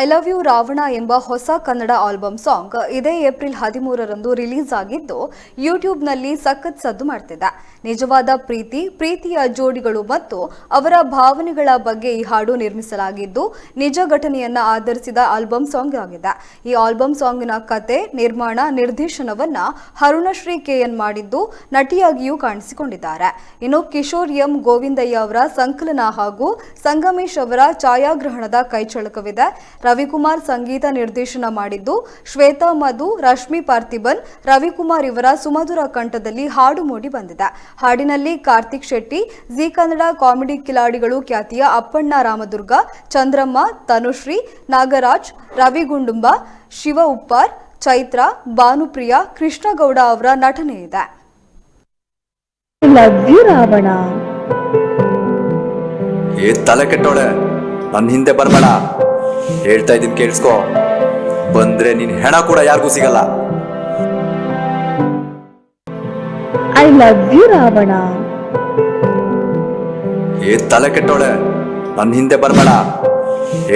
I love you Ravana ಎಂಬ ಹೊಸ Kannada album song ಇದೇ ಏಪ್ರಿಲ್ 13ರಂದು ರಿಲೀಸ್ ಆಗಿದ್ದು ಯೂಟ್ಯೂಬ್ನಲ್ಲಿ ಸಖತ್ ಸದ್ದು ಮಾಡ್ತಿದೆ. ನಿಜವಾದ ಪ್ರೀತಿಯ ಜೋಡಿಗಳು ಮತ್ತು ಅವರ ಭಾವನೆಗಳ ಬಗ್ಗೆ ಈ ಹಾಡು ನಿರ್ಮಿಸಲಾಗಿದ್ದು ನಿಜ ಘಟನೆಯನ್ನ ಆಧರಿಸಿದ ಆಲ್ಬಮ್ ಸಾಂಗ್ ಆಗಿದೆ. ಈ ಆಲ್ಬಮ್ ಸಾಂಗ್ನ ಕತೆ, ನಿರ್ಮಾಣ, ನಿರ್ದೇಶನವನ್ನ ಅರುಣಶ್ರೀ ಕೆಎನ್ ಮಾಡಿದ್ದು ನಟಿಯಾಗಿಯೂ ಕಾಣಿಸಿಕೊಂಡಿದ್ದಾರೆ. ಇನ್ನು ಕಿಶೋರ್ ಎಂ ಗೋವಿಂದಯ್ಯ ಅವರ ಸಂಕಲನ ಹಾಗೂ ಸಂಗಮೇಶ್ ಅವರ ಛಾಯಾಗ್ರಹಣದ ಕೈಚಳಕವಿದೆ. ರವಿಕುಮಾರ್ ಸಂಗೀತ ನಿರ್ದೇಶನ ಮಾಡಿದ್ದು ಶ್ವೇತಾ ಮಧು, ರಶ್ಮಿ ಪಾರ್ಥಿಬನ್, ರವಿಕುಮಾರ್ ಇವರ ಸುಮಧುರ ಕಂಠದಲ್ಲಿ ಹಾಡು ಮೂಡಿ ಬಂದಿದೆ. ಹಾಡಿನಲ್ಲಿ ಕಾರ್ತಿಕ್ ಶೆಟ್ಟಿ, ಜಿ ಕನ್ನಡ ಕಾಮಿಡಿ ಕಿಲಾಡಿಗಳು ಖ್ಯಾತಿಯ ಅಪ್ಪಣ್ಣ ರಾಮದುರ್ಗ, ಚಂದ್ರಮ್ಮ, ತನುಶ್ರೀ, ನಾಗರಾಜ್, ರವಿ ಗುಂಡುಂಬ, ಶಿವ ಉಪ್ಪಾರ್, ಚೈತ್ರ, ಭಾನುಪ್ರಿಯಾ, ಕೃಷ್ಣಗೌಡ ಅವರ ನಟನೆ ಇದೆ. ತಲೆ ಕೆಟ್ಟೋಳೆ, ನನ್ನ ಹಿಂದೆ ಬರ್ಬೇಡ, ಹೇಳ್ತಾ ಇದೀನಿ ಕೇಳಿಸ್ಕೋ. ಬಂದ್ರೆ ನಿನ್ ಹೆಣ ಕೂಡ ಯಾರಿಗೂ ಸಿಗಲ್ಲ. I love you Ravana. ತಲೆ ಕೆಟ್ಟೋಳೆ, ನನ್ನ ಹಿಂದೆ ಬರ್ಬೇಡ,